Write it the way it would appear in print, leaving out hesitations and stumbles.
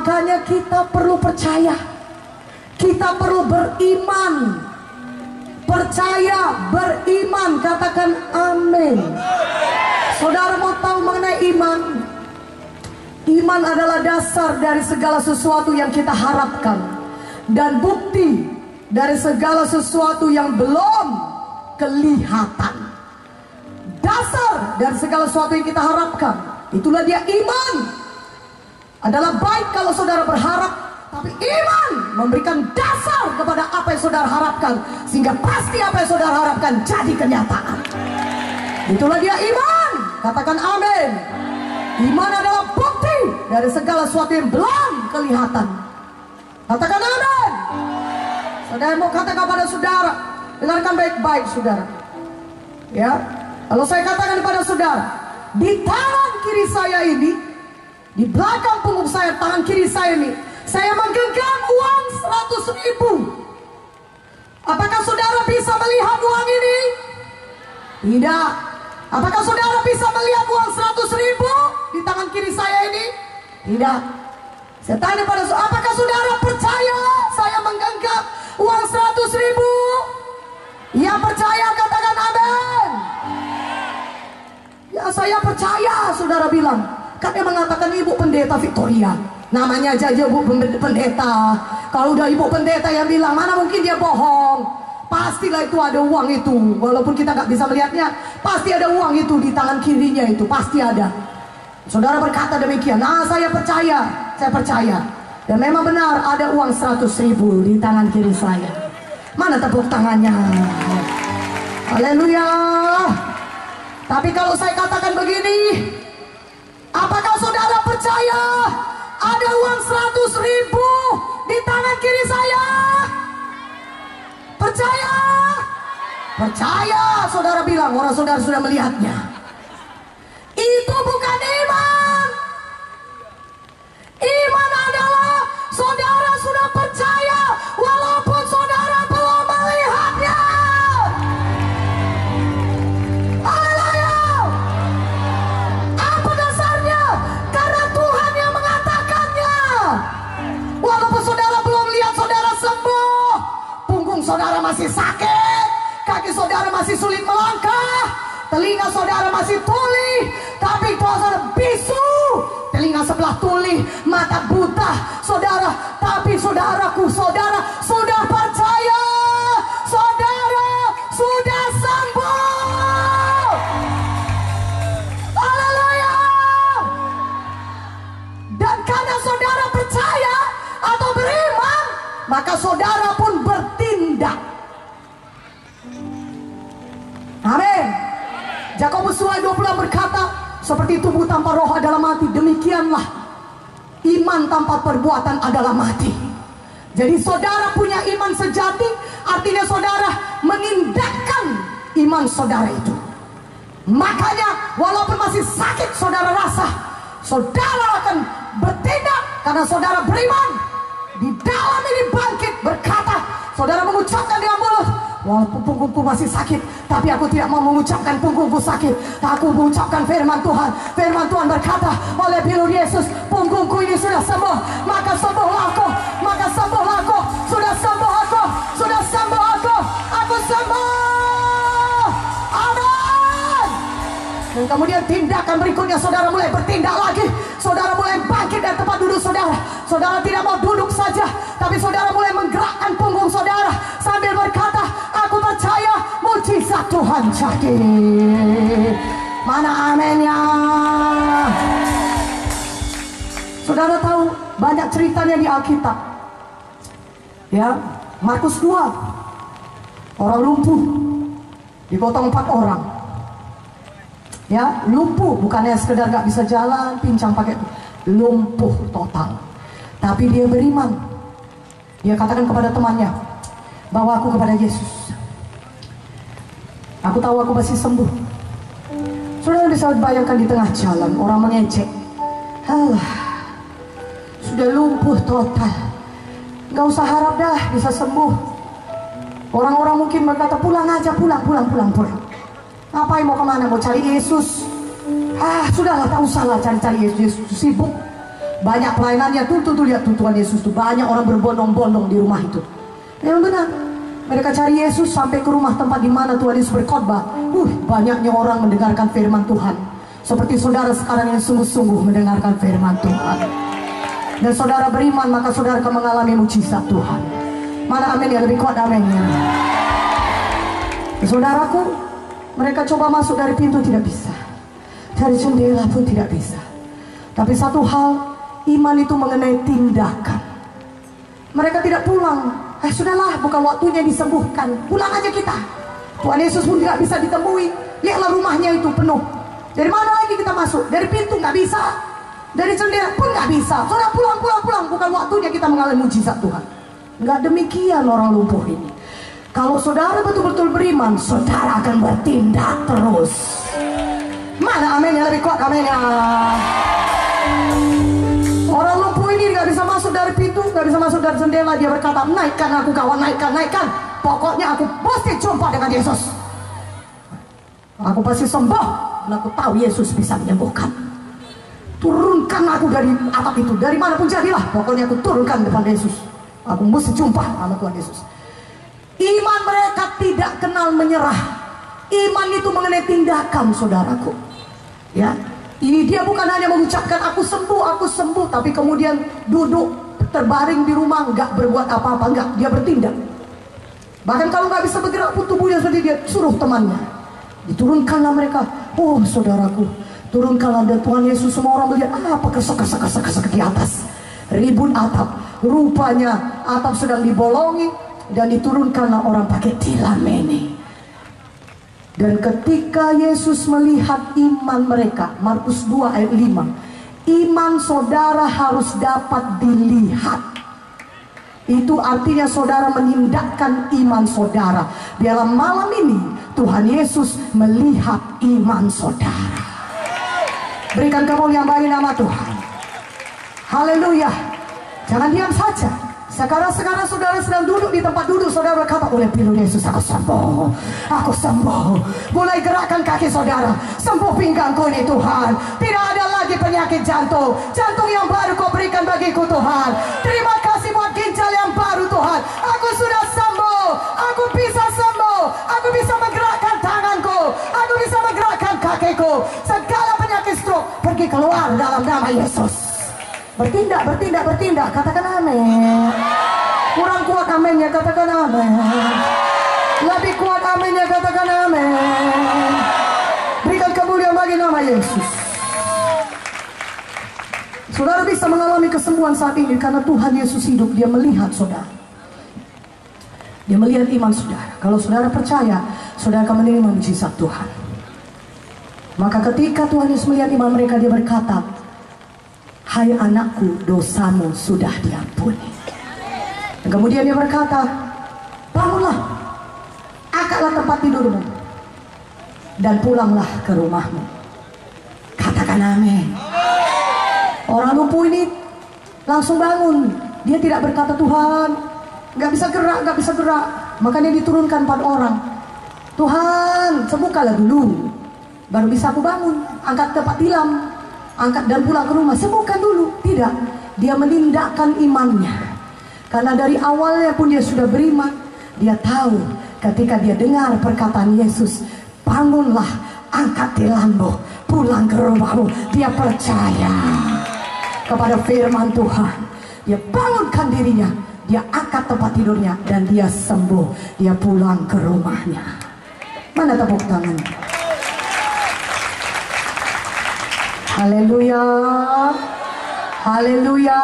Makanya kita perlu percaya, kita perlu beriman. Percaya, beriman, katakan amin. Saudara mau tahu mengenai iman? Iman adalah dasar dari segala sesuatu yang kita harapkan, dan bukti dari segala sesuatu yang belum kelihatan. Dasar dari segala sesuatu yang kita harapkan, itulah dia iman. Adalah baik kalau saudara berharap, tapi iman memberikan dasar kepada apa yang saudara harapkan, sehingga pasti apa yang saudara harapkan jadi kenyataan. Itulah dia iman. Katakan amin. Iman adalah bukti dari segala sesuatu yang belum kelihatan. Katakan amin. Saudara mau katakan kepada saudara, dengarkan baik-baik saudara. Ya, kalau saya katakan kepada saudara, di tangan kiri saya ini, di belakang punggung saya, tangan kiri saya ini, saya menggenggam uang 100.000. Apakah saudara bisa melihat uang ini? Tidak. Apakah saudara bisa melihat uang 100.000 di tangan kiri saya ini? Tidak. Saya tanya pada saudara, apakah saudara percaya saya menggenggam uang 100.000? Ya, percaya, katakan amin. Ya, saya percaya, saudara bilang. Katanya mengatakan Ibu Pendeta Victoria, namanya aja Bu Pendeta. Kalau udah Ibu Pendeta yang bilang, mana mungkin dia bohong. Pastilah itu ada uang itu. Walaupun kita nggak bisa melihatnya, pasti ada uang itu di tangan kirinya itu, pasti ada. Saudara berkata demikian. Nah, saya percaya. Dan memang benar ada uang 100.000 di tangan kiri saya. Mana tepuk tangannya? Haleluya. Tapi kalau saya katakan begini, apakah saudara percaya ada uang 100.000 di tangan kiri saya? Percaya? Percaya, saudara bilang. Orang saudara sudah melihatnya. Itu bukan iman. Iman adalah saudara sudah percaya walaupun saudara belum melihatnya. Haleluya. Apa dasarnya? Karena Tuhan yang mengatakannya. Walaupun saudara belum lihat saudara sembuh, punggung saudara masih sakit, kaki saudara masih sulit melangkah, telinga saudara masih tuli, tapi saudara bisu, telinga sebelah tuli, mata buta saudara, tapi saudaraku, saudara sudah percaya, saudara sudah sembuh. Haleluya. Dan karena saudara percaya atau beriman, maka saudara pun bertindak. Amin. Yakobus 2:20 berkata, seperti tubuh tanpa roh adalah mati, demikianlah iman tanpa perbuatan adalah mati. Jadi saudara punya iman sejati, artinya saudara mengindahkan iman saudara itu. Makanya walaupun masih sakit saudara rasa, saudara akan bertindak karena saudara beriman. Di dalam ini bangkit berkata, saudara mengucapkan dengan mulut, walaupun punggungku masih sakit, tapi aku tidak mau mengucapkan punggungku sakit. Aku mengucapkan firman Tuhan. Firman Tuhan berkata, oleh bilur Yesus, punggungku ini sudah sembuh. Maka sembuhlah aku. Maka sembuhlah aku. Sudah sembuh aku. Sudah sembuh aku. Aku sembuh. Amin. Dan kemudian tindakan berikutnya, saudara mulai bertindak lagi. Saudara mulai bangkit dari tempat duduk saudara. Saudara tidak mau duduk saja, tapi saudara mulai menggerakkan punggung saudara sambil berkata, aku percaya mujizat Tuhan jadi. Mana aminnya? Saudara tahu banyak ceritanya di Alkitab. Ya, Markus 2, orang lumpuh digotong 4 orang. Ya, lumpuh bukannya sekedar gak bisa jalan, pincang pakai, lumpuh total. Tapi dia beriman. Dia katakan kepada temannya, bawa aku kepada Yesus. Aku tahu aku masih sembuh. Saudara bisa bayangkan di tengah jalan orang mengejek, alah, sudah lumpuh total, gak usah harap dah bisa sembuh. Orang-orang mungkin berkata, pulang aja, pulang. Ngapain mau kemana? Mau cari Yesus? Ah, sudahlah, tak usahlah cari Yesus, sibuk. Banyak pelayanannya tuh lihat tuh Tuhan Yesus tuh, banyak orang berbondong-bondong di rumah itu. Yang benar, mereka cari Yesus sampai ke rumah tempat di mana Tuhan Yesus berkhotbah. Banyaknya orang mendengarkan firman Tuhan. Seperti saudara sekarang yang sungguh-sungguh mendengarkan firman Tuhan. Dan saudara beriman, maka saudara akan mengalami mujizat Tuhan. Mana amin yang lebih kuat aminnya? Saudaraku, mereka coba masuk dari pintu tidak bisa, dari jendela pun tidak bisa. Tapi satu hal, iman itu mengenai tindakan. Mereka tidak pulang. Sudahlah, bukan waktunya disembuhkan, pulang aja kita. Tuhan Yesus pun tidak bisa ditemui. Lihatlah rumahnya itu penuh. Dari mana lagi kita masuk? Dari pintu nggak bisa, dari jendela pun nggak bisa. Saudara pulang. Bukan waktunya kita mengalami mujizat Tuhan. Nggak demikian orang lumpuh ini. Kalau saudara betul-betul beriman, saudara akan bertindak terus. Mana amin yang lebih kuat aminnya? Orang lumpuh ini nggak bisa masuk dari pintu, nggak bisa masuk dari jendela. Dia berkata, naikkan aku kawan, naikkan. Pokoknya aku pasti jumpa dengan Yesus. Aku pasti sembuh. Dan aku tahu Yesus bisa menyembuhkan. Turunkan aku dari atap itu, dari mana pun jadilah. Pokoknya aku turunkan depan Yesus. Aku mesti jumpa sama Tuhan Yesus. Iman mereka tidak kenal menyerah. Iman itu mengenai tindakan, saudaraku. Ya, dia bukan hanya mengucapkan aku sembuh, tapi kemudian duduk terbaring di rumah, nggak berbuat apa-apa, nggak. Dia bertindak. Bahkan kalau nggak bisa bergerak pun tubuhnya sendiri, dia suruh temannya. Diturunkanlah mereka. Oh saudaraku, turunkanlah, dan Tuhan Yesus, semua orang melihat apa kesek di atas. Ribut atap. Rupanya atap sedang dibolongi, dan diturunkanlah orang pakai tilam ini. Dan ketika Yesus melihat iman mereka, Markus 2 ayat 5, iman saudara harus dapat dilihat. Itu artinya saudara menindakkan iman saudara. Dalam malam ini Tuhan Yesus melihat iman saudara. Berikan kemuliaan bagi nama Tuhan. Haleluya. Jangan diam saja. Sekarang saudara sedang duduk di tempat duduk, saudara berkata, oleh pilih Yesus aku sembuh. Mulai gerakkan kaki saudara, sembuh pinggangku ini Tuhan. Tidak ada lagi penyakit jantung yang baru kau berikan bagiku Tuhan. Terima kasih buat ginjal yang baru Tuhan. Aku sudah sembuh, aku bisa sembuh, aku bisa menggerakkan tanganku, aku bisa menggerakkan kakiku. Segala penyakit stroke pergi keluar dalam nama Yesus. Bertindak, katakan amin. Kurang kuat aminnya, katakan amin. Lebih kuat aminnya, katakan amin. Berikan kemuliaan bagi nama Yesus. Saudara bisa mengalami kesembuhan saat ini karena Tuhan Yesus hidup. Dia melihat saudara, dia melihat iman saudara. Kalau saudara percaya, saudara akan menerima mujizat Tuhan. Maka ketika Tuhan Yesus melihat iman mereka, dia berkata, hai anakku, dosamu sudah diampuni. Dan kemudian dia berkata, bangunlah, angkatlah tempat tidurmu, dan pulanglah ke rumahmu. Katakan amin. Orang lumpuh ini langsung bangun. Dia tidak berkata, Tuhan, nggak bisa gerak. Makanya diturunkan pada orang. Tuhan, sembuhkanlah dulu, baru bisa aku bangun. Angkat tempat tilam, angkat dan pulang ke rumah. Sembuhkan dulu. Tidak, dia menindakkan imannya. Karena dari awalnya pun dia sudah beriman. Dia tahu ketika dia dengar perkataan Yesus, bangunlah, angkat tilammu, pulang ke rumahmu. Dia percaya kepada firman Tuhan. Dia bangunkan dirinya, dia angkat tempat tidurnya, dan dia sembuh. Dia pulang ke rumahnya. Mana tepuk tangan? Haleluya. Haleluya.